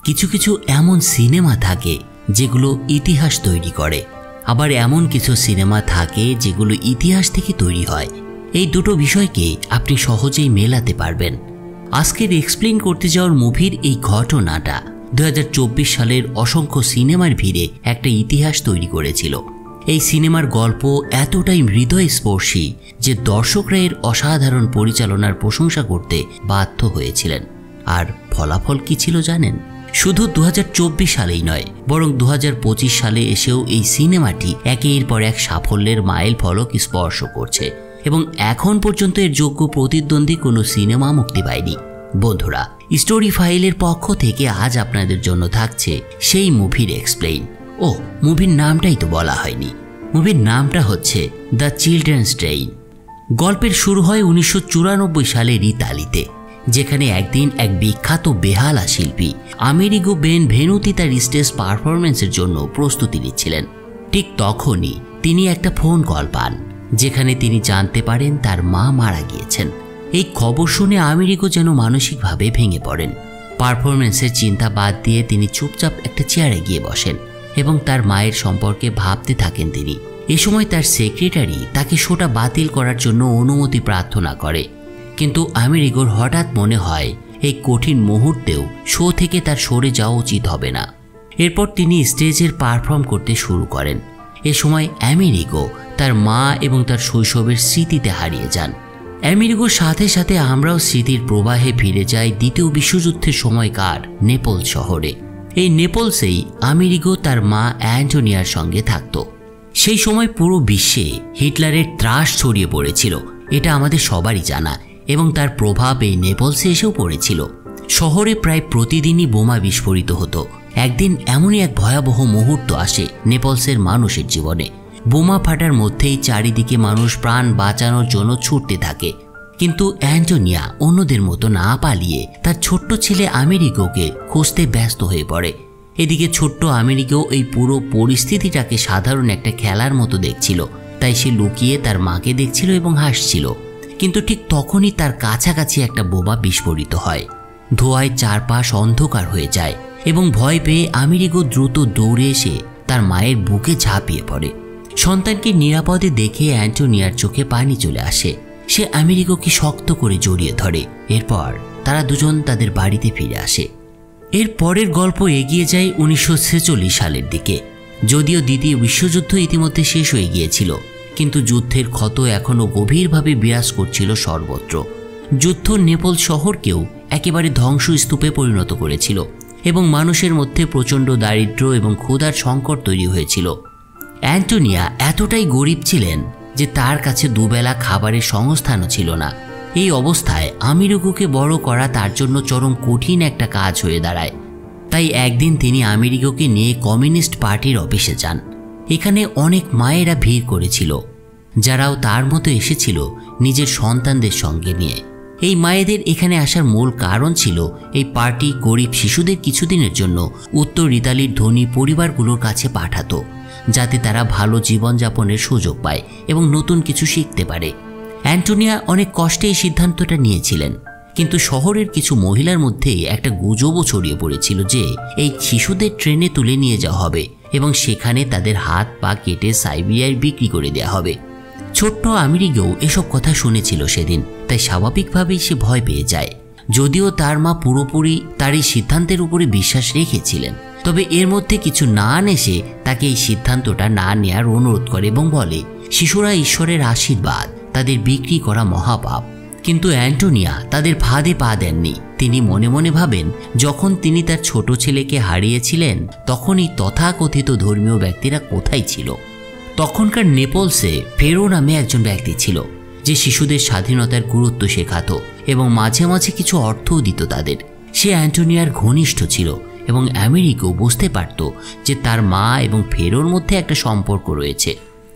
কিছু কিছু এমন সিনেমা থাকে যেগুলো ইতিহাস তৈরি করে, আবার এমন কিছু সিনেমা থাকে যেগুলো ইতিহাস থেকে তৈরি হয়। এই দুটো বিষয়কে আপনি সহজেই মেলাতে পারবেন। আজকের এক্সপ্লেন করতে যাওয়ার মুভির এই ঘটনাটা 2024 সালের অসংখ্য সিনেমার ভিড়ে একটা ইতিহাস তৈরি করেছিল। এই সিনেমার গল্প এতটাই হৃদয়স্পর্শী যে দর্শকরা এর অসাধারণ পরিচালনার প্রশংসা করতে বাধ্য হয়েছিলেন। আর ফলাফল কি ছিল জানেন? শুধু 2024 সালেই নয়, বরং 2025 সালে এসেও এই সিনেমাটি একের পর এক সাফল্যের মাইল ফলক স্পর্শ করছে এবং এখন পর্যন্ত এর যোগ্য প্রতিদ্বন্দ্বী কোনো সিনেমা মুক্তি পায়নি। বন্ধুরা, স্টোরি ফাইলের পক্ষ থেকে আজ আপনাদের জন্য থাকছে সেই মুভির এক্সপ্লেইন। ও, মুভির নামটাই তো বলা হয়নি। মুভির নামটা হচ্ছে দ্য চিলড্রেন্স ট্রেইন। গল্পের শুরু হয় 1994 সালের ইতালিতে, যেখানে একদিন এক বিখ্যাত বেহালা শিল্পী আমেরিগো বেনভেনুতি তার স্টেজ পারফরমেন্সের জন্য প্রস্তুতি নিচ্ছিলেন। ঠিক তখনই তিনি একটা ফোন কল পান, যেখানে তিনি জানতে পারেন তার মা মারা গিয়েছেন। এই খবর শুনে আমেরিগো যেন মানসিকভাবে ভেঙে পড়েন। পারফরমেন্সের চিন্তা বাদ দিয়ে তিনি চুপচাপ একটা চেয়ারে গিয়ে বসেন এবং তার মায়ের সম্পর্কে ভাবতে থাকেন। তিনি এ সময় তার সেক্রেটারি তাকে শোটা বাতিল করার জন্য অনুমতি প্রার্থনা করে, কিন্তু আমেরিগোর হঠাৎ মনে হয় এই কঠিন মুহূর্তেও শো থেকে তার সরে যাওয়া উচিত হবে না। এরপর তিনি স্টেজের পারফর্ম করতে শুরু করেন। এ সময় আমেরিগো তার মা এবং তার শৈশবের স্মৃতিতে হারিয়ে যান। আমেরিগোর সাথে সাথে আমরাও স্মৃতির প্রবাহে ফিরে যাই দ্বিতীয় বিশ্বযুদ্ধের সময়কার নেপলস শহরে। এই নেপলসেই আমেরিগো তার মা অ্যান্টোনিয়ার সঙ্গে থাকত। সেই সময় পুরো বিশ্বে হিটলারের ত্রাস ছড়িয়ে পড়েছিল, এটা আমাদের সবারই জানা, এবং তার প্রভাব এই নেপলসে এসেও পড়েছিল। শহরে প্রায় প্রতিদিনই বোমা বিস্ফোরিত হতো। একদিন এমনই এক ভয়াবহ মুহূর্ত আসে নেপলসের মানুষের জীবনে। বোমা ফাটার মধ্যেই চারিদিকে মানুষ প্রাণ বাঁচানোর জন্য ছুটতে থাকে, কিন্তু অ্যান্টোনিয়া অন্যদের মতো না পালিয়ে তার ছোট্ট ছেলে আমেরিগোকে খুঁজতে ব্যস্ত হয়ে পড়ে। এদিকে ছোট্ট আমেরিগো এই পুরো পরিস্থিতিটাকে সাধারণ একটা খেলার মতো দেখছিল, তাই সে লুকিয়ে তার মাকে দেখছিল এবং হাসছিল। কিন্তু ঠিক তখনই তার কাছাকাছি একটা বোমা বিস্ফোরিত হয়। ধোঁয়ায় চারপাশ অন্ধকার হয়ে যায় এবং ভয় পেয়ে আমেরিগো দ্রুত দৌড়ে এসে তার মায়ের বুকে ঝাঁপিয়ে পড়ে। সন্তানকে নিরাপদে দেখে অ্যান্টোনিয়ার চোখে পানি চলে আসে। সে আমেরিগোকে শক্ত করে জড়িয়ে ধরে। এরপর তারা দুজন তাদের বাড়িতে ফিরে আসে। এর পরের গল্প এগিয়ে যায় 1946 সালের দিকে। যদিও দ্বিতীয় বিশ্বযুদ্ধ ইতিমধ্যে শেষ হয়ে গিয়েছিল, কিন্তু যুদ্ধের ক্ষত এখনও গভীরভাবে বিরাজ করছিল সর্বত্র। যুদ্ধ নেপলস শহরকেও একেবারে ধ্বংসস্তূপে পরিণত করেছিল এবং মানুষের মধ্যে প্রচণ্ড দারিদ্র্য এবং ক্ষুধার সংকট তৈরি হয়েছিল। অ্যান্টোনিয়া এতটাই গরিব ছিলেন যে তার কাছে দুবেলা খাবারের সংস্থানও ছিল না। এই অবস্থায় আমেরিগোকে বড় করা তার জন্য চরম কঠিন একটা কাজ হয়ে দাঁড়ায়। তাই একদিন তিনি আমেরিগোকে নিয়ে কমিউনিস্ট পার্টির অফিসে যান। এখানে অনেক মায়েরা ভিড় করেছিল, যারাও তার মতো এসেছিল নিজের সন্তানদের সঙ্গে নিয়ে। এই মায়েদের এখানে আসার মূল কারণ ছিল এই পার্টি গরিব শিশুদের কিছুদিনের জন্য উত্তর ইতালির ধনী পরিবারগুলোর কাছে পাঠাতো, যাতে তারা ভালো জীবনযাপনের সুযোগ পায় এবং নতুন কিছু শিখতে পারে। অ্যান্টোনিয়া অনেক কষ্টে এই সিদ্ধান্তটা নিয়েছিলেন, কিন্তু শহরের কিছু মহিলার মধ্যে একটা গুজবও ছড়িয়ে পড়েছিল যে এই শিশুদের ট্রেনে তুলে নিয়ে যাওয়া হবে এবং সেখানে তাদের হাত পা কেটে সাইবেরিয়ায় বিক্রি করে দেওয়া হবে। ছোট্ট আমেরিগো এসব কথা শুনেছিল সেদিন, তাই স্বাভাবিকভাবেই সে ভয় পেয়ে যায়। যদিও তার মা পুরোপুরি তার এই সিদ্ধান্তের উপরে বিশ্বাস রেখেছিলেন, তবে এর মধ্যে কিছু না এসে তাকে এই সিদ্ধান্তটা না নেওয়ার অনুরোধ করে এবং বলে শিশুরা ঈশ্বরের আশীর্বাদ, তাদের বিক্রি করা মহাপাপ। কিন্তু অ্যান্টোনিয়া তাদের ফাঁদে পা দেননি। তিনি মনে মনে ভাবেন, যখন তিনি তার ছোট ছেলেকে হারিয়েছিলেন তখনই তথাকথিত ধর্মীয় ব্যক্তিরা কোথায় ছিল। তখনকার নেপলসে ফেরো নামে একজন ব্যক্তি ছিল, যে শিশুদের স্বাধীনতার গুরুত্ব শেখাতো এবং মাঝে মাঝে কিছু অর্থও দিত তাদের। সে অ্যান্টোনিয়ার ঘনিষ্ঠ ছিল এবং আমেরিগো বুঝতে পারত যে তার মা এবং ফেরোর মধ্যে একটা সম্পর্ক রয়েছে।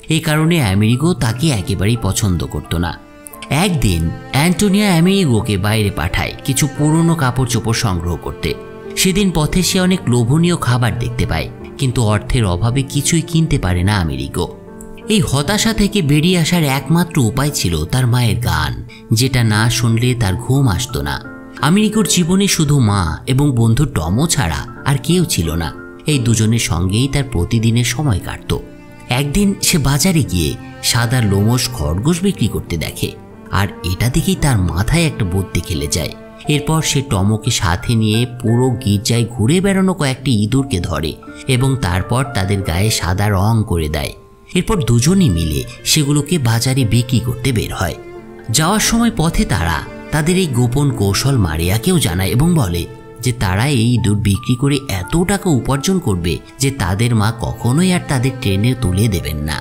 এই কারণে আমেরিগো তাকে একেবারেই পছন্দ করত না। একদিন অ্যান্টোনিয়া আমেরিগোকে বাইরে পাঠায় কিছু পুরনো কাপড় চোপড় সংগ্রহ করতে। সেদিন পথে সে অনেক লোভনীয় খাবার দেখতে পায়, কিন্তু অর্থের অভাবে কিছুই কিনতে পারে না আমেরিগো। এই হতাশা থেকে বেরিয়ে আসার একমাত্র উপায় ছিল তার মায়ের গান, যেটা না শুনলে তার ঘুম আসতো না। আমেরিকোর জীবনে শুধু মা এবং বন্ধু টমও ছাড়া আর কেউ ছিল না। এই দুজনের সঙ্গেই তার প্রতিদিনের সময় কাটত। একদিন সে বাজারে গিয়ে সাদা লোমশ খরগোশ বিক্রি করতে দেখে, আর এটা দেখেই তার মাথায় একটা বুদ্ধি খেলে যায়। এরপর সে টমোকে সাথে নিয়ে পুরো গির্জায় ঘুরে বেড়ানো কয়েকটি ইঁদুরকে ধরে এবং তারপর তাদের গায়ে সাদা রং করে দেয়। এরপর দুজনে মিলে সেগুলোকে বাজারে বিক্রি করতে বের হয়। যাওয়ার সময় পথে তারা তাদের এই গোপন কৌশল মারিয়াকেও জানায় এবং বলে যে তারা এই ইঁদুর বিক্রি করে এত টাকা উপার্জন করবে যে তাদের মা কখনোই আর তাদের ট্রেনে তুলে দেবেন না।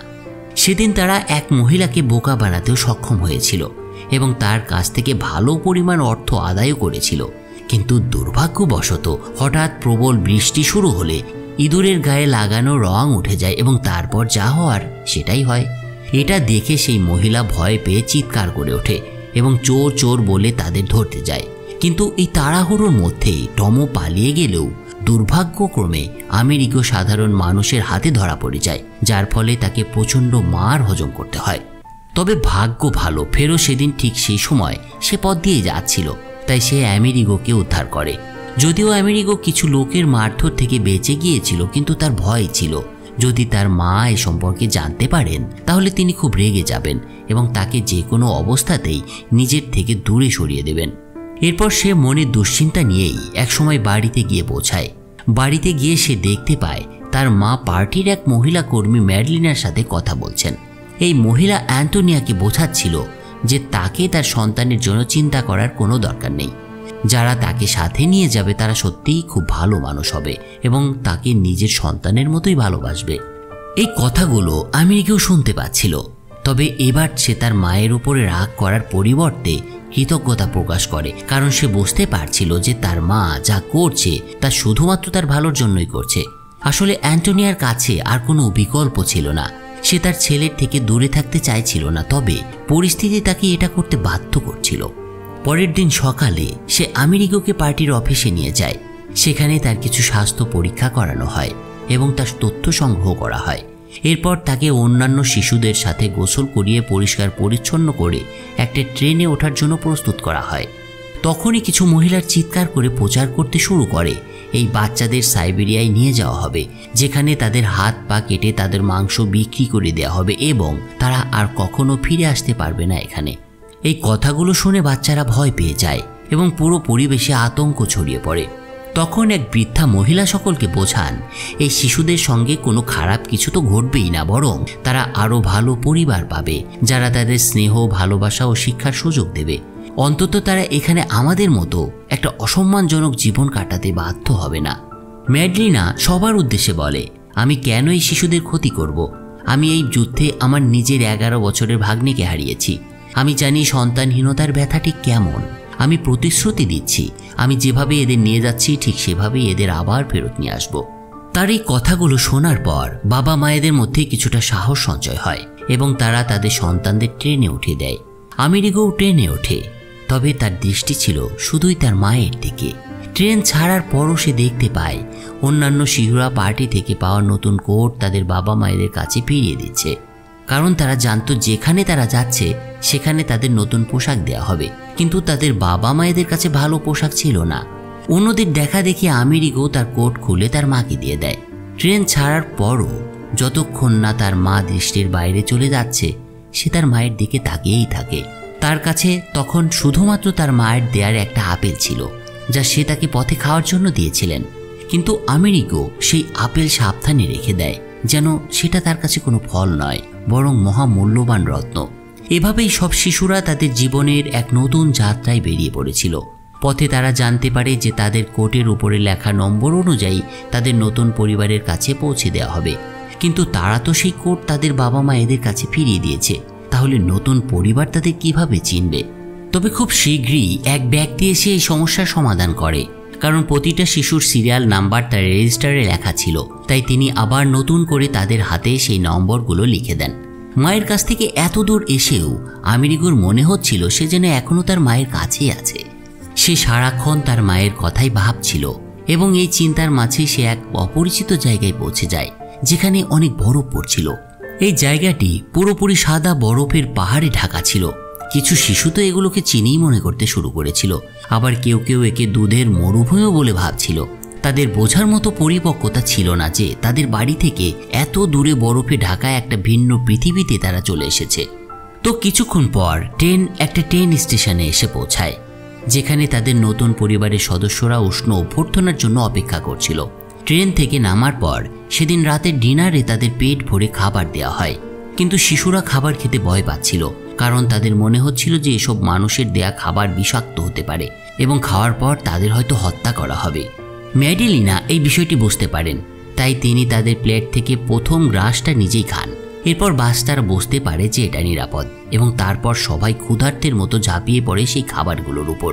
সেদিন তারা এক মহিলাকে বোকা বানাতেও সক্ষম হয়েছিল এবং তার কাছ থেকে ভালো পরিমাণ অর্থ আদায়ও করেছিল। কিন্তু দুর্ভাগ্যবশত হঠাৎ প্রবল বৃষ্টি শুরু হলে ইঁদুরের গায়ে লাগানো রং উঠে যায় এবং তারপর যা হওয়ার সেটাই হয়। এটা দেখে সেই মহিলা ভয় পেয়ে চিৎকার করে ওঠে এবং চোর চোর বলে তাদের ধরতে যায়। কিন্তু এই তাড়াহুড়োর মধ্যেই টমো পালিয়ে গেলেও দুর্ভাগ্যক্রমে আমেরিকীয় সাধারণ মানুষের হাতে ধরা পড়ে যায়, যার ফলে তাকে প্রচণ্ড মার হজম করতে হয়। তবে ভাগ্য ভালো, ফেরো সেদিন ঠিক সেই সময় সে পথ দিয়ে যাচ্ছিল, তাই সে আমেরিকোকে উদ্ধার করে। যদিও আমেরিকো কিছু লোকের মারধর থেকে বেঁচে গিয়েছিল, কিন্তু তার ভয় ছিল যদি তার মা এ সম্পর্কে জানতে পারেন তাহলে তিনি খুব রেগে যাবেন এবং তাকে যে কোনো অবস্থাতেই নিজের থেকে দূরে সরিয়ে দেবেন। এরপর সে মনে দুশ্চিন্তা নিয়েই একসময় বাড়িতে গিয়ে পৌঁছায়। বাড়িতে গিয়ে সে দেখতে পায় তার মা পার্টির এক মহিলা কর্মী ম্যাডলিনার সাথে কথা বলছেন। এই মহিলা অ্যান্টোনিয়াকে বোঝাচ্ছিল যে তাকে তার সন্তানের জন্য চিন্তা করার কোনো দরকার নেই। যারা তাকে সাথে নিয়ে যাবে তারা সত্যিই খুব ভালো মানুষ হবে এবং তাকে নিজের সন্তানের মতোই ভালোবাসবে। এই কথাগুলো আমেরিকাও শুনতে পাচ্ছিল। তবে এবার সে তার মায়ের উপরে রাগ করার পরিবর্তে কৃতজ্ঞতা প্রকাশ করে, কারণ সে বুঝতে পারছিল যে তার মা যা করছে তা শুধুমাত্র তার ভালোর জন্যই করছে। আসলে অ্যান্টোনিয়ার কাছে আর কোনো বিকল্প ছিল না। সে তার ছেলের থেকে দূরে থাকতে চাইছিল না, তবে পরিস্থিতি তাকে এটা করতে বাধ্য করছিল। পরের দিন সকালে সে আমেরিকোকে পার্টির অফিসে নিয়ে যায়। সেখানে তার কিছু স্বাস্থ্য পরীক্ষা করানো হয় এবং তার তথ্য সংগ্রহ করা হয়। এরপর তাকে অন্যান্য শিশুদের সাথে গোসল করিয়ে পরিষ্কার পরিচ্ছন্ন করে একটা ট্রেনে ওঠার জন্য প্রস্তুত করা হয়। তখনই কিছু মহিলার চিৎকার করে প্রচার করতে শুরু করে এই বাচ্চাদের সাইবেরিয়ায় নিয়ে যাওয়া হবে, যেখানে তাদের হাত পা কেটে তাদের মাংস বিক্রি করে দেওয়া হবে এবং তারা আর কখনো ফিরে আসতে পারবে না এখানে। এই কথাগুলো শুনে বাচ্চারা ভয় পেয়ে যায় এবং পুরো পরিবেশে আতঙ্ক ছড়িয়ে পড়ে। তখন এক বৃদ্ধা মহিলা সকলকে বোঝান এই শিশুদের সঙ্গে কোনো খারাপ কিছু তো ঘটবেই না, বরং তারা আরও ভালো পরিবার পাবে যারা তাদের স্নেহ, ভালোবাসা ও শিক্ষার সুযোগ দেবে। অন্তত তারা এখানে আমাদের মতো একটা অসম্মানজনক জীবন কাটাতে বাধ্য হবে না। ম্যাডলিনা সবার উদ্দেশ্যে বলে, আমি কেন এই শিশুদের ক্ষতি করব? আমি এই যুদ্ধে আমার নিজের 11 বছরের ভাগ্নেকে হারিয়েছি। আমি জানি সন্তানহীনতার ব্যথাটি কেমন। আমি প্রতিশ্রুতি দিচ্ছি আমি যেভাবে এদের নিয়ে যাচ্ছি ঠিক সেভাবেই এদের আবার ফেরত নিয়ে আসব। তার এই কথাগুলো শোনার পর বাবা মায়েদের মধ্যে কিছুটা সাহস সঞ্চয় হয় এবং তারা তাদের সন্তানদের ট্রেনে উঠিয়ে দেয়। আমেরিকাও ট্রেনে ওঠে, তবে তার দৃষ্টি ছিল শুধুই তার মায়ের দিকে। ট্রেন ছাড়ার পরও সে দেখতে পায় অন্যান্য শিশুরা পার্টি থেকে পাওয়া নতুন কোট তাদের বাবা মায়েদের কাছে ফিরিয়ে দিচ্ছে, কারণ তারা জানতো যেখানে তারা যাচ্ছে সেখানে তাদের নতুন পোশাক দেওয়া হবে। কিন্তু তাদের বাবা মায়েদের কাছে ভালো পোশাক ছিল না। অন্যদের দেখা দেখি আমেরিকাও তার কোট খুলে তার মাকে দিয়ে দেয়। ট্রেন ছাড়ার পরও যতক্ষণ না তার মা দৃষ্টির বাইরে চলে যাচ্ছে সে তার মায়ের দিকে তাকিয়েই থাকে। তার কাছে তখন শুধুমাত্র তার মায়ের দেয়ার একটা আপেল ছিল, যা সে তাকে পথে খাওয়ার জন্য দিয়েছিলেন। কিন্তু আমেরিকাও সেই আপেল সাবধানে রেখে দেয়, যেন সেটা তার কাছে কোনো ফল নয়, বরং মহামূল্যবান রত্ন। এভাবেই সব শিশুরা তাদের জীবনের এক নতুন যাত্রায় বেরিয়ে পড়েছিল। পথে তারা জানতে পারে যে তাদের কোটের উপরে লেখা নম্বর অনুযায়ী তাদের নতুন পরিবারের কাছে পৌঁছে দেওয়া হবে। কিন্তু তারা তো সেই কোট তাদের বাবা মা এদের কাছে ফিরিয়ে দিয়েছে, তাহলে নতুন পরিবার তাদের কিভাবে চিনবে? তবে খুব শীঘ্রই এক ব্যক্তি এসে এই সমস্যার সমাধান করে, কারণ প্রতিটা শিশুর সিরিয়াল নাম্বার তার রেজিস্টারে লেখা ছিল। তাই তিনি আবার নতুন করে তাদের হাতে সেই নম্বরগুলো লিখে দেন। মায়ের কাছ থেকে এত দূর এসেও আমেরিকার মনে হচ্ছিল সে যেন এখনো তার মায়ের কাছেই আছে। সে সারাক্ষণ তার মায়ের কথাই ভাবছিল এবং এই চিন্তার মাঝে সে এক অপরিচিত জায়গায় পৌঁছে যায়, যেখানে অনেক বরফ পড়ছিল। এই জায়গাটি পুরোপুরি সাদা বরফের পাহাড়ে ঢাকা ছিল, কিছু শিশু তো এগুলোকে চিনিই মনে করতে শুরু করেছিল, আবার কেউ কেউ একে দুধের মরুভূমিও বলে ভাবছিল। তাদের বোঝার মতো পরিপক্কতা ছিল না যে তাদের বাড়ি থেকে এত দূরে বরফে ঢাকা একটা ভিন্ন পৃথিবীতে তারা চলে এসেছে। তো কিছুক্ষণ পর ট্রেন একটা ট্রেন স্টেশনে এসে পৌঁছায়, যেখানে তাদের নতুন পরিবারের সদস্যরা উষ্ণ অভ্যর্থনার জন্য অপেক্ষা করছিল। ট্রেন থেকে নামার পর সেদিন রাতের ডিনারে তাদের পেট ভরে খাবার দেওয়া হয়, কিন্তু শিশুরা খাবার খেতে ভয় পাচ্ছিল, কারণ তাদের মনে হচ্ছিল যে এসব মানুষের দেয়া খাবার বিষাক্ত হতে পারে এবং খাওয়ার পর তাদের হয়তো হত্যা করা হবে। ম্যাডেলিনা এই বিষয়টি বুঝতে পারেন, তাই তিনি তাদের প্লেট থেকে প্রথম গ্রাসটা নিজেই খান। এরপর বাস তারা বুঝতে পারে যে এটা নিরাপদ এবং তারপর সবাই ক্ষুধার্তের মতো ঝাঁপিয়ে পড়ে সেই খাবারগুলোর উপর।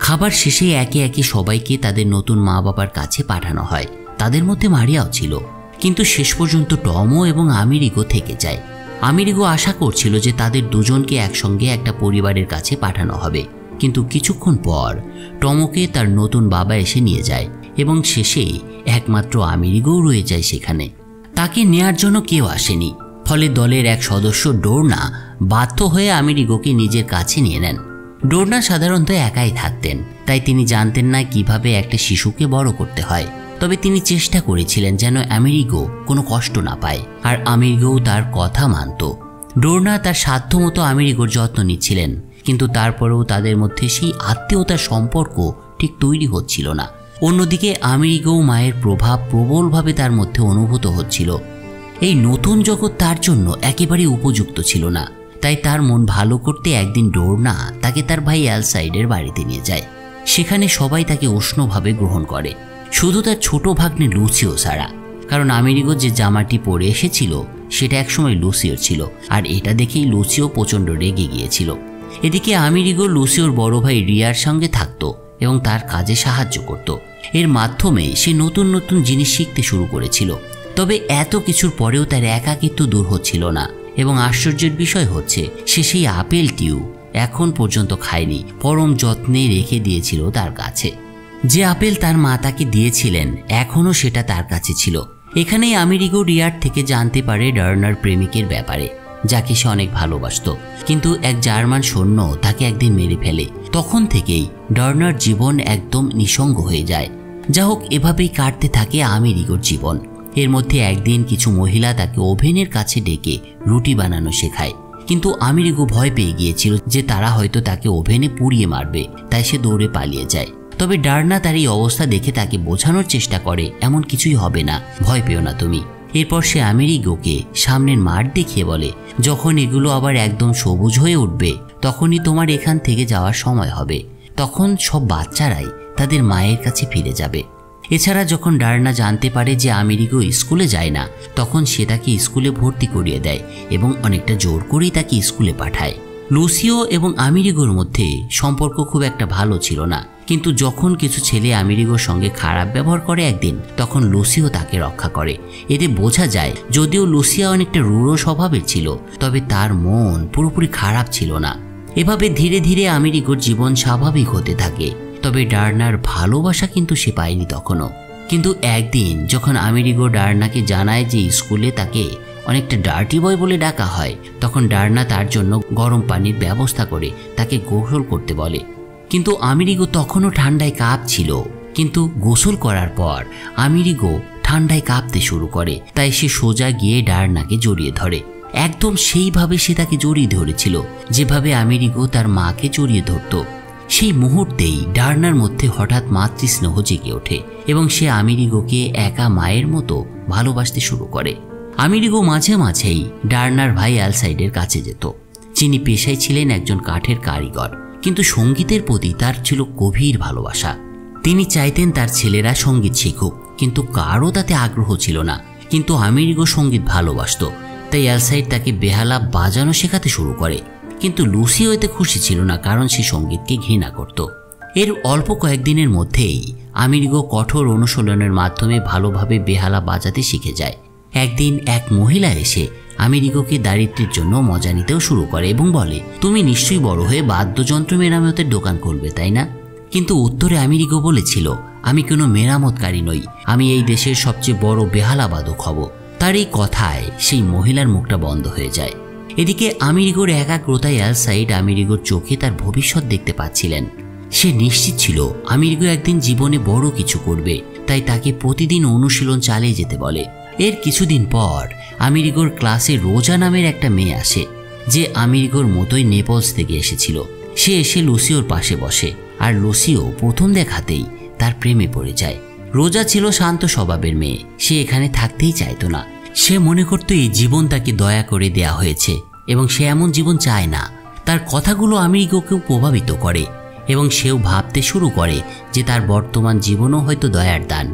খাবার শেষে একে একে সবাইকে তাদের নতুন মা বাবার কাছে পাঠানো হয়। তাদের মধ্যে মারিয়াও ছিল, কিন্তু শেষ পর্যন্ত টমও এবং আমেরিগো থেকে যায়। আমেরিগো আশা করছিল যে তাদের দুজনকে একসঙ্গে একটা পরিবারের কাছে পাঠানো হবে, কিন্তু কিছুক্ষণ পর টমোকে তার নতুন বাবা এসে নিয়ে যায় এবং শেষে একমাত্র আমেরিগোও রয়ে যায় সেখানে। তাকে নেয়ার জন্য কেউ আসেনি, ফলে দলের এক সদস্য ডোরনা বাধ্য হয়ে আমেরিগোকে নিজের কাছে নিয়ে নেন। ডোরনা সাধারণত একাই থাকতেন, তাই তিনি জানতেন না কিভাবে একটা শিশুকে বড় করতে হয়। তবে তিনি চেষ্টা করেছিলেন যেন আমেরিগো কোনো কষ্ট না পায়, আর আমেরিগোও তার কথা মানত। ডোরনা তার সাধ্যমতো আমেরিগোর যত্ন নিচ্ছিলেন, কিন্তু তারপরেও তাদের মধ্যে সেই আত্মীয়তার সম্পর্ক ঠিক তৈরি হচ্ছিল না। অন্যদিকে আমেরিগো মায়ের প্রভাব প্রবলভাবে তার মধ্যে অনুভূত হচ্ছিল। এই নতুন জগৎ তার জন্য একেবারে উপযুক্ত ছিল না, তাই তার মন ভালো করতে একদিন ডোরনা তাকে তার ভাই অ্যালসাইডের বাড়িতে নিয়ে যায়। সেখানে সবাই তাকে উষ্ণভাবে গ্রহণ করে, শুধু তার ছোট ভাগ্নে লুসিও ছাড়া, কারণ আমেরিগো যে জামাটি পরে এসেছিল সেটা একসময় লুসিওর ছিল, আর এটা দেখেই লুসিও প্রচণ্ড রেগে গিয়েছিল। এদিকে আমেরিগো লুসিওর বড় ভাই রিয়ার সঙ্গে থাকত এবং তার কাজে সাহায্য করত। এর মাধ্যমে সে নতুন নতুন জিনিস শিখতে শুরু করেছিল। তবে এত কিছুর পরেও তার একাকিত্ব দূর হচ্ছিল না, এবং আশ্চর্যের বিষয় হচ্ছে সে সেই আপেলটিও এখন পর্যন্ত খায়নি, পরম যত্নে রেখে দিয়েছিল তার কাছে। যে আপেল তার মা তাকে দিয়েছিলেন এখনও সেটা তার কাছে ছিল। এখানেই আমেরিগো রিয়ার থেকে জানতে পারে ডার্নার প্রেমিকের ব্যাপারে, যাকে সে অনেক ভালোবাসত, কিন্তু এক জার্মান সৈন্য তাকে একদিন মেরে ফেলে। তখন থেকেই ডার্নার জীবন একদম নিঃসঙ্গ হয়ে যায়। যা হোক, এভাবেই কাটতে থাকে আমেরিগোর জীবন। এর মধ্যে একদিন কিছু মহিলা তাকে ওভেনের কাছে ডেকে রুটি বানানো শেখায়, কিন্তু আমেরিগো ভয় পেয়ে গিয়েছিল যে তারা হয়তো তাকে ওভেনে পুড়িয়ে মারবে, তাই সে দৌড়ে পালিয়ে যায়। তবে ডার্না তার এই অবস্থা দেখে তাকে বোঝানোর চেষ্টা করে, এমন কিছুই হবে না, ভয় পেও না তুমি। এরপর সে আমেরিগোকে সামনের মাঠ দেখিয়ে বলে, যখন এগুলো আবার একদম সবুজ হয়ে উঠবে তখনই তোমার এখান থেকে যাওয়ার সময় হবে, তখন সব বাচ্চারাই তাদের মায়ের কাছে ফিরে যাবে। এছাড়া যখন ডার্না জানতে পারে যে আমেরিগো স্কুলে যায় না, তখন সে তাকে স্কুলে ভর্তি করিয়ে দেয় এবং অনেকটা জোর করেই তাকে স্কুলে পাঠায়। লুসিও এবং আমেরিগোর মধ্যে সম্পর্ক খুব একটা ভালো ছিল না, কিন্তু যখন কিছু ছেলে আমেরিগোর সঙ্গে খারাপ ব্যবহার করে একদিন, তখন লুসিও তাকে রক্ষা করে। এতে বোঝা যায় যদিও লুসিয়া অনেকটা রূঢ় স্বভাবের ছিল, তবে তার মন পুরোপুরি খারাপ ছিল না। এভাবে ধীরে ধীরে আমেরিগোর জীবন স্বাভাবিক হতে থাকে। তবে ডার্নার ভালোবাসা কিন্তু সে পায়নি তখনও। কিন্তু একদিন যখন আমেরিগো ডার্নাকে জানায় যে স্কুলে তাকে অনেকটা ডার্টি বয় বলে ডাকা হয়, তখন ডার্না তার জন্য গরম পানির ব্যবস্থা করে তাকে গোসল করতে বলে। কিন্তু আমেরিগো তখনও ঠান্ডায় কাঁপছিল। কিন্তু গোসল করার পর আমেরিগো ঠান্ডায় কাঁপতে শুরু করে, তাই সে সোজা গিয়ে ডার্নাকে জড়িয়ে ধরে। একদম সেইভাবে সে তাকে জড়িয়ে ধরেছিল যেভাবে আমেরিগো তার মাকে জড়িয়ে ধরত। সেই মুহূর্তেই ডার্নার মধ্যে হঠাৎ মাতৃস্নেহ জেগে ওঠে এবং সে আমেরিগোকে একা মায়ের মতো ভালোবাসতে শুরু করে। আমেরিগো মাঝে মাঝেই ডার্নার ভাই অ্যালসাইডের কাছে যেত, যিনি পেশায় ছিলেন একজন কাঠের কারিগর, কিন্তু সঙ্গীতের প্রতি তার ছিল গভীর ভালোবাসা। তিনি চাইতেন তার ছেলেরা সঙ্গীত শিখুক, কিন্তু কারও তাতে আগ্রহ ছিল না। কিন্তু আমেরিগো সঙ্গীত ভালোবাসত, তাই অ্যালসাইড তাকে বেহালা বাজানো শেখাতে শুরু করে। কিন্তু লুসিও এতে খুশি ছিল না, কারণ সে সঙ্গীতকে ঘৃণা করত। এর অল্প কয়েকদিনের মধ্যেই আমেরিগো কঠোর অনুশীলনের মাধ্যমে ভালোভাবে বেহালা বাজাতে শিখে যায়। একদিন এক মহিলা এসে আমেরিগোকে দারিদ্র্যের জন্য মজা নিতেও শুরু করে এবং বলে, তুমি নিশ্চয়ই বড় হয়ে বাদ্যযন্ত্র মেরামতের দোকান খুলবে, তাই না? কিন্তু উত্তরে আমেরিগো বলেছিল, আমি কোনো মেরামতকারী নই, আমি এই দেশের সবচেয়ে বড় বেহালা বাদক হব। তার এই কথায় সেই মহিলার মুখটা বন্ধ হয়ে যায়। এদিকে আমেরিগোর একাগ্রতায় অ্যালসাইড আমেরিগোর চোখে তার ভবিষ্যৎ দেখতে পাচ্ছিলেন। সে নিশ্চিত ছিল আমেরিগো একদিন জীবনে বড় কিছু করবে, তাই তাকে প্রতিদিন অনুশীলন চালিয়ে যেতে বলে। এর কিছুদিন পর আমেরিগোর ক্লাসে রোজা নামের একটা মেয়ে আসে, যে আমেরিগোর মতোই নেপলস থেকে এসেছিল। সে এসে লুসিওর পাশে বসে, আর লুসিও প্রথম দেখাতেই তার প্রেমে পড়ে যায়। রোজা ছিল শান্ত স্বভাবের মেয়ে, সে এখানে থাকতেই চাইতো না। সে মনে করত এই জীবন তাকে দয়া করে দেয়া হয়েছে এবং সে এমন জীবন চায় না। তার কথাগুলো আমেরিগোকেও প্রভাবিত করে এবং সেও ভাবতে শুরু করে যে তার বর্তমান জীবনও হয়তো দয়ার দান।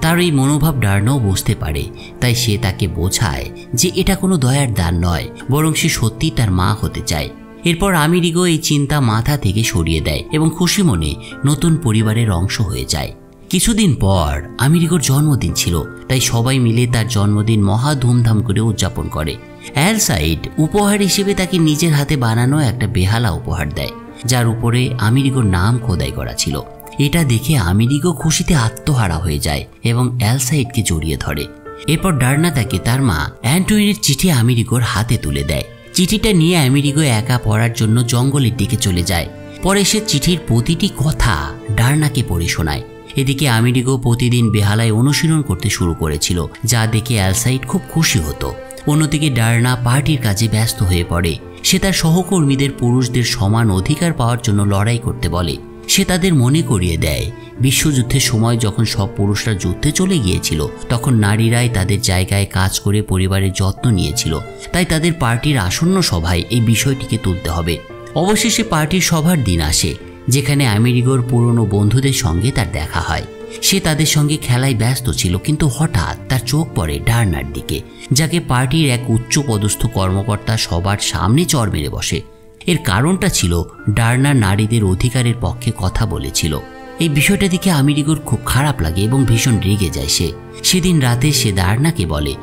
তার এই মনোভাব ডার্নাও বুঝতে পারে, তাই সে তাকে বোঝায় যে এটা কোনো দয়ার দান নয়, বরং সে সত্যি তার মা হতে চায়। এরপর আমেরিগো এই চিন্তা মাথা থেকে সরিয়ে দেয় এবং খুশি মনে নতুন পরিবারের অংশ হয়ে যায়। কিছুদিন পর আমেরিগোর জন্মদিন ছিল, তাই সবাই মিলে তার জন্মদিন মহা ধুমধাম করে উদযাপন করে। অ্যালসাইড উপহার হিসেবে তাকে নিজের হাতে বানানো একটা বেহালা উপহার দেয়, যার উপরে আমেরিগোর নাম খোদাই করা ছিল। এটা দেখে আমেরিগো খুশিতে আত্মহারা হয়ে যায় এবং অ্যালসাইডকে জড়িয়ে ধরে। এরপর ডার্না তাকে তার মা অ্যান্টোনিনের চিঠি আমেরিগোর হাতে তুলে দেয়। চিঠিটা নিয়ে আমেরিগো একা পড়ার জন্য জঙ্গলের দিকে চলে যায়। পরে সে চিঠির প্রতিটি কথা ডার্নাকে পড়ে শোনায়। এদিকে আমেরিগো প্রতিদিন বেহালায় অনুশীলন করতে শুরু করেছিল, যা দেখে অ্যালসাইড খুব খুশি হতো। অন্যদিকে ডার্না পার্টির কাজে ব্যস্ত হয়ে পড়ে। সে তার সহকর্মীদের পুরুষদের সমান অধিকার পাওয়ার জন্য লড়াই করতে বলে। সে তাদের মনে করিয়ে দেয় বিশ্বযুদ্ধের সময় যখন সব পুরুষরা যুদ্ধে চলে গিয়েছিল, তখন নারীরাই তাদের জায়গায় কাজ করে পরিবারের যত্ন নিয়েছিল। তাই তাদের পার্টির আসন্ন সভায় এই বিষয়টিকে তুলতে হবে। অবশেষে পার্টির সভার দিন আসে, যেখানে আমেরিগোর পুরনো বন্ধুদের সঙ্গে তার দেখা হয়। সে তাদের সঙ্গে খেলায় ব্যস্ত ছিল, কিন্তু হঠাৎ তার চোখ পড়ে ডার্নার দিকে, যাকে পার্টির এক উচ্চ পদস্থ কর্মকর্তা সবার সামনে চড় মেরে বসে। এর কারণটা ছিল ডার্না নারীদের অধিকারের পক্ষে কথা বলেছিল। এই বিষয়টা দেখে আমেরিগোর খুব খারাপ লাগে এবং ভীষণ রেগে যায় সে। সেদিন রাতে সে ডার্নাকে বলে,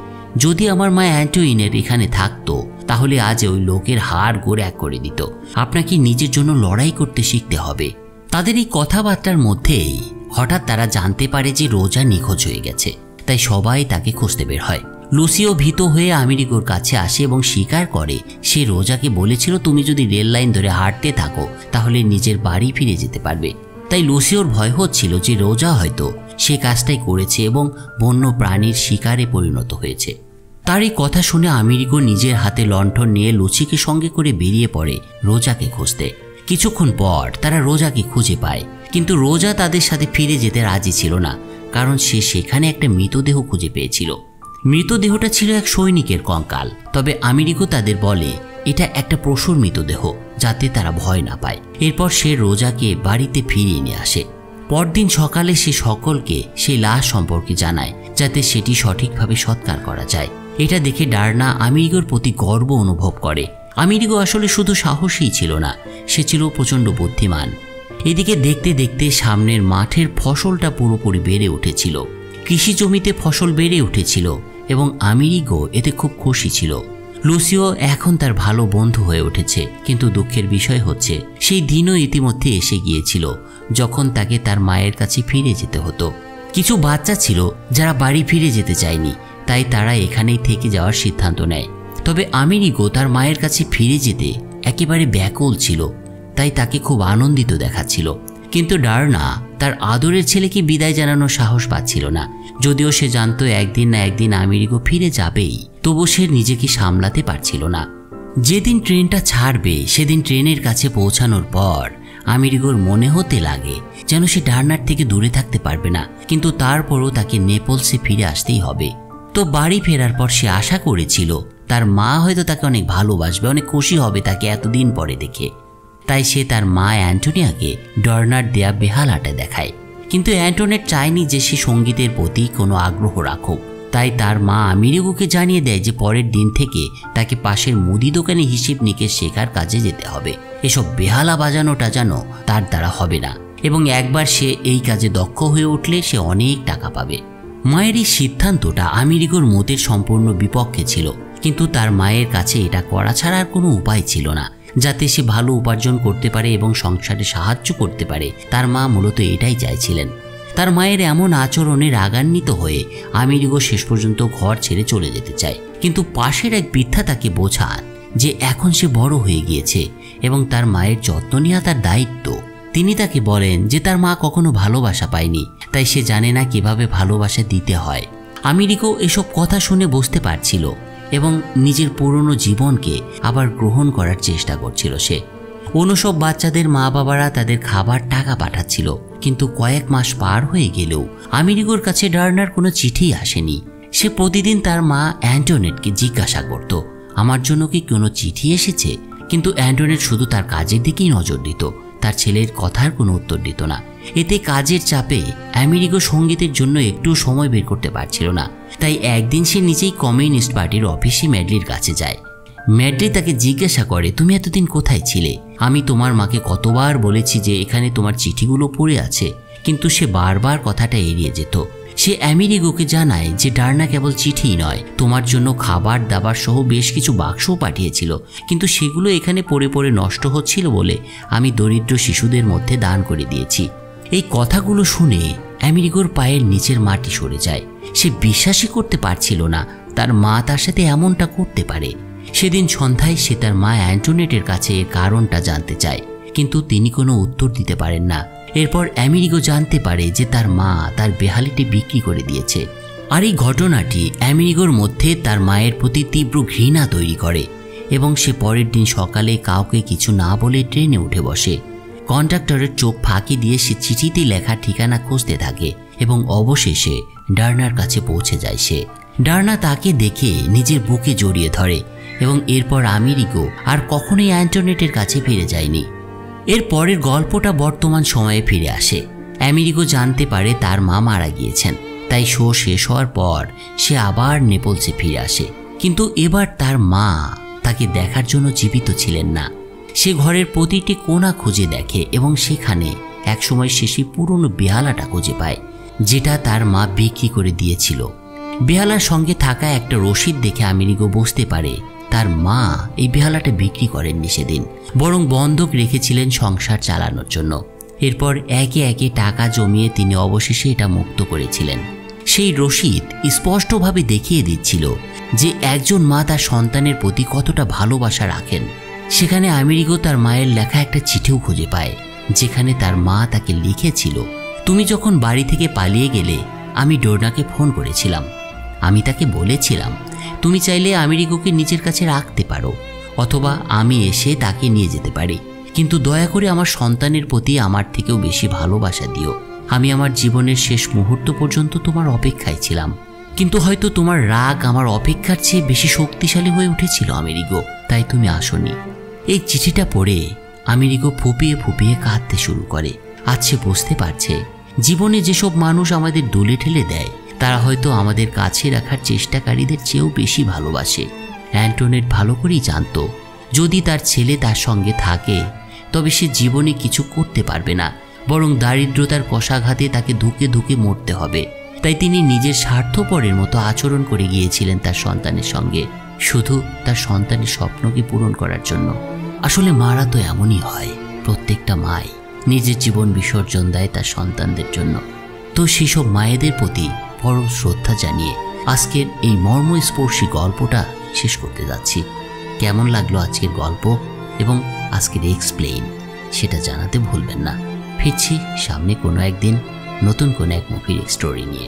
যদি আমার মা অ্যান্টোইনের এখানে থাকতো তাহলে আজ ওই লোকের হাড় গোড় এক করে দিত। আপনাকে নিজের জন্য লড়াই করতে শিখতে হবে। তাদের এই কথাবার্তার মধ্যেই হঠাৎ তারা জানতে পারে যে রোজা নিখোঁজ হয়ে গেছে, তাই সবাই তাকে খুঁজতে বের হয়। লুসিও ভীত হয়ে আমেরিগোর কাছে আসে এবং স্বীকার করে সে রোজাকে বলেছিল, তুমি যদি রেল লাইন ধরে হাঁটতে থাকো তাহলে নিজের বাড়ি ফিরে যেতে পারবে। তাই লুসিওর ভয় হচ্ছিল যে রোজা হয়তো সে কাজটাই করেছে এবং বন্য প্রাণীর শিকারে পরিণত হয়েছে। তার এই কথা শুনে আমেরিগো নিজের হাতে লণ্ঠন নিয়ে লুসিকে সঙ্গে করে বেরিয়ে পড়ে রোজাকে খুঁজতে। কিছুক্ষণ পর তারা রোজাকে খুঁজে পায়, কিন্তু রোজা তাদের সাথে ফিরে যেতে রাজি ছিল না, কারণ সে সেখানে একটা মৃতদেহ খুঁজে পেয়েছিল। মৃতদেহটা ছিল এক সৈনিকের কঙ্কাল। তবে আমেরিগো তাদের বলে এটা একটা পশুর মৃতদেহ, যাতে তারা ভয় না পায়। এরপর সে রোজাকে বাড়িতে ফিরিয়ে নিয়ে আসে। পরদিন সকালে সে সকলকে সেই লাশ সম্পর্কে জানায়, যাতে সেটি সঠিকভাবে সৎকার করা যায়। এটা দেখে ডার্না আমেরিগোর প্রতি গর্ব অনুভব করে। আমেরিগো আসলে শুধু সাহসী ছিল না, সে ছিল প্রচণ্ড বুদ্ধিমান। এদিকে দেখতে দেখতে সামনের মাঠের ফসলটা পুরোপুরি বেড়ে উঠেছিল। কৃষি জমিতে ফসল বেড়ে উঠেছিল এবং আমেরিগো এতে খুব খুশি ছিল। লুসিও এখন তার ভালো বন্ধু হয়ে উঠেছে, কিন্তু দুঃখের বিষয় হচ্ছে সেই দিনও ইতিমধ্যে এসে গিয়েছিল যখন তাকে তার মায়ের কাছে ফিরে যেতে হতো। কিছু বাচ্চা ছিল যারা বাড়ি ফিরে যেতে চায়নি, তাই তারা এখানেই থেকে যাওয়ার সিদ্ধান্ত নেয়। তবে আমেরিগো তার মায়ের কাছে ফিরে যেতে একেবারে ব্যাকুল ছিল, তাই তাকে খুব আনন্দিত দেখাচ্ছিল। কিন্তু ডার্না তার আদরের ছেলেকে বিদায় জানানোর সাহস পাচ্ছিল না। যদিও সে জানতো একদিন না একদিন আমেরিগো ফিরে যাবেই, তবু সে নিজেকে সামলাতে পারছিল না। যেদিন ট্রেনটা ছাড়বে সেদিন ট্রেনের কাছে পৌঁছানোর পর আমেরিগোর মনে হতে লাগে যেন সে ডার্নার থেকে দূরে থাকতে পারবে না, কিন্তু তারপরও তাকে নেপলসে ফিরে আসতেই হবে। তো বাড়ি ফেরার পর সে আশা করেছিল তার মা হয়তো তাকে অনেক ভালোবাসবে, অনেক খুশি হবে তাকে এতদিন পরে দেখে। তাই সে তার মা অ্যান্টোনিয়াকে ডার্নার দেয়া বেহালাটা দেখায়। কিন্তু অ্যান্টোনেট চায়নি যে সে সঙ্গীতের প্রতি কোনো আগ্রহ রাখুক। তাই তার মা আমেরিগোকে জানিয়ে দেয় যে পরের দিন থেকে তাকে পাশের মুদি দোকানে হিসেব নিকেশ শেখার কাজে যেতে হবে। এসব বেহালা বাজানো টাজানো তার দ্বারা হবে না, এবং একবার সে এই কাজে দক্ষ হয়ে উঠলে সে অনেক টাকা পাবে। মায়ের এই সিদ্ধান্তটা আমেরিগোর মতের সম্পূর্ণ বিপক্ষে ছিল, কিন্তু তার মায়ের কাছে এটা করা ছাড়া আর কোনো উপায় ছিল না, যাতে সে ভালো উপার্জন করতে পারে এবং সংসারে সাহায্য করতে পারে। তার মা মূলত এটাই চাইছিলেন। তার মায়ের এমন আচরণে রাগান্বিত হয়ে আমেরিগো শেষ পর্যন্ত ঘর ছেড়ে চলে যেতে চায়, কিন্তু পাশের এক বৃদ্ধা তাকে বোঝান যে এখন সে বড় হয়ে গিয়েছে এবং তার মায়ের যত্ন নেওয়া তার দায়িত্ব। তিনি তাকে বলেন যে তার মা কখনো ভালোবাসা পায়নি, তাই সে জানে না কিভাবে ভালোবাসা দিতে হয়। আমেরিকো এসব কথা শুনে বুঝতে পারছিল এবং নিজের পুরনো জীবনকে আবার গ্রহণ করার চেষ্টা করছিল। সে অন্য সব বাচ্চাদের মা বাবারা তাদের খাবার টাকা পাঠাচ্ছিল, কিন্তু কয়েক মাস পার হয়ে গেলেও আমেরিকোর কাছে ডার্নার কোনো চিঠি আসেনি। সে প্রতিদিন তার মা অ্যান্টোনেটকে জিজ্ঞাসা করত, আমার জন্য কি কোনো চিঠি এসেছে? কিন্তু অ্যান্টোনেট শুধু তার কাজের দিকেই নজর দিত, তার ছেলের কথার কোনো উত্তর দিত না। এতে কাজের চাপে আমেরিকো সঙ্গীতের জন্য একটু সময় বের করতে পারছিল না। তাই একদিন সে নিজেই কমিউনিস্ট পার্টির অফিসে ম্যাডলির কাছে যায়। ম্যাডলি তাকে জিজ্ঞাসা করে, তুমি এতদিন কোথায় ছিলে? আমি তোমার মাকে কতবার বলেছি যে এখানে তোমার চিঠিগুলো পড়ে আছে, কিন্তু সে বারবার কথাটা এড়িয়ে যেত। সে আমেরিকোকে জানায় যে ডার্না কেবল চিঠিই নয়, তোমার জন্য খাবার দাবার সহ বেশ কিছু বাক্সও পাঠিয়েছিল, কিন্তু সেগুলো এখানে পড়ে পড়ে নষ্ট হচ্ছিল বলে আমি দরিদ্র শিশুদের মধ্যে দান করে দিয়েছি। এই কথাগুলো শুনে আমেরিকোর পায়ের নিচের মাটি সরে যায়। সে বিশ্বাসই করতে পারছিল না তার মা তার সাথে এমনটা করতে পারে। সেদিন সন্ধ্যায় সে তার মা অ্যান্টোনেটের কাছে এর কারণটা জানতে চায়, কিন্তু তিনি কোনো উত্তর দিতে পারেন না। এরপর আমেরিকো জানতে পারে যে তার মা তার বেহালিটি বিক্রি করে দিয়েছে। আর এই ঘটনাটি আমেরিকোর মধ্যে তার মায়ের প্রতি তীব্র ঘৃণা তৈরি করে এবং সে পরের দিন সকালে কাউকে কিছু না বলে ট্রেনে উঠে বসে। কন্ডাক্টরের চোখ ফাঁকি দিয়ে সে চিঠিতে লেখা ঠিকানা খুঁজতে থাকে এবং অবশেষে ডার্নার কাছে পৌঁছে যায়। সে ডার্না তাকে দেখে নিজের বুকে জড়িয়ে ধরে এবং এরপর আমেরিকো আর কখনোই অ্যান্টোনেটের কাছে ফিরে যায়নি। এর পরের গল্পটা বর্তমান সময়ে ফিরে আসে। আমেরিকো জানতে পারে তার মা মারা গিয়েছেন, তাই শো শেষ হওয়ার পর সে আবার নেপলসে ফিরে আসে। কিন্তু এবার তার মা তাকে দেখার জন্য জীবিত ছিলেন না। সে ঘরের প্রতিটি কোণা খুঁজে দেখে এবং সেখানে একসময় সে সেই পুরনো বেহালাটা খুঁজে পায়, যেটা তার মা বিক্রি করে দিয়েছিল। বেহালার সঙ্গে থাকা একটা রসিদ দেখে আমেরিকো বুঝতে পারে তার মা এই বেহালাটা বিক্রি করেননি সেদিন, বরং বন্ধক রেখেছিলেন সংসার চালানোর জন্য। এরপর একে একে টাকা জমিয়ে তিনি অবশেষে এটা মুক্ত করেছিলেন। সেই রসিদ স্পষ্টভাবে দেখিয়ে দিচ্ছিল যে একজন মা তার সন্তানের প্রতি কতটা ভালোবাসা রাখেন। সেখানে আমেরিকো তার মায়ের লেখা একটা চিঠিও খুঁজে পায়, যেখানে তার মা তাকে লিখেছিল, তুমি যখন বাড়ি থেকে পালিয়ে গেলে আমি ডোর্নাকে ফোন করেছিলাম। আমি তাকে বলেছিলাম তুমি চাইলে আমেরিকোকে নিজের কাছে রাখতে পারো অথবা আমি এসে তাকে নিয়ে যেতে পারি, কিন্তু দয়া করে আমার সন্তানের প্রতি আমার থেকেও বেশি ভালোবাসা দিও। আমি আমার জীবনের শেষ মুহূর্ত পর্যন্ত তোমার অপেক্ষায় ছিলাম, কিন্তু হয়তো তোমার রাগ আমার অপেক্ষার চেয়ে বেশি শক্তিশালী হয়ে উঠেছিল আমেরিকো, তাই তুমি আসোনি। এই চিঠিটা পড়ে আমেরিকো ফুপিয়ে ফুপিয়ে কাঁদতে শুরু করে। আজ সে বুঝতে পারছে জীবনে যেসব মানুষ আমাদের দোলে ঠেলে দেয় তারা হয়তো আমাদের কাছে রাখার চেষ্টাকারীদের চেয়েও বেশি ভালোবাসে। অ্যান্টোনেট ভালো করেই জানত যদি তার ছেলে তার সঙ্গে থাকে তবে সে জীবনে কিছু করতে পারবে না, বরং দারিদ্রতার কষাঘাতে তাকে ধুকে ধুকে মরতে হবে। তাই তিনি নিজের স্বার্থপরের মতো আচরণ করে গিয়েছিলেন তার সন্তানের সঙ্গে, শুধু তার সন্তানের স্বপ্নকে পূরণ করার জন্য। আসলে মারা তো এমনই হয়, প্রত্যেকটা মাই নিজের জীবন বিসর্জন দেয় তার সন্তানদের জন্য। তো সেসব মায়েদের প্রতি পরম শ্রদ্ধা জানিয়ে আজকের এই মর্মস্পর্শী গল্পটা শেষ করতে যাচ্ছি। কেমন লাগলো আজকের গল্প এবং আজকের এক্সপ্লেইন সেটা জানাতে ভুলবেন না। ফিরছি সামনে কোনো একদিন নতুন কোনো এক মুভির স্টোরি নিয়ে।